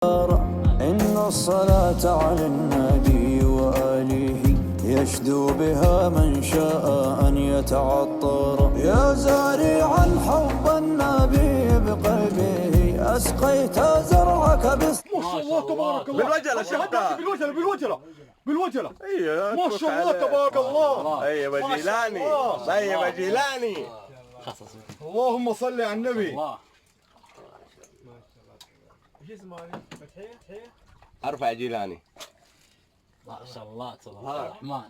إن الصلاة على النبي وآله يشدو بها من شاء أن يتعطر. يا زارعا حب النبي بقلبه أسقيت زرعك ما شاء الله تبارك الله. بالوجله شفتها. بالوجله. ايوه ما شاء الله تبارك الله. ايوه جيلاني. ايوه جيلاني. اللهم صل على النبي. ايش اسمه هذه؟ فتحيه؟ ارفع جيلاني. ما شاء الله تبارك الرحمن.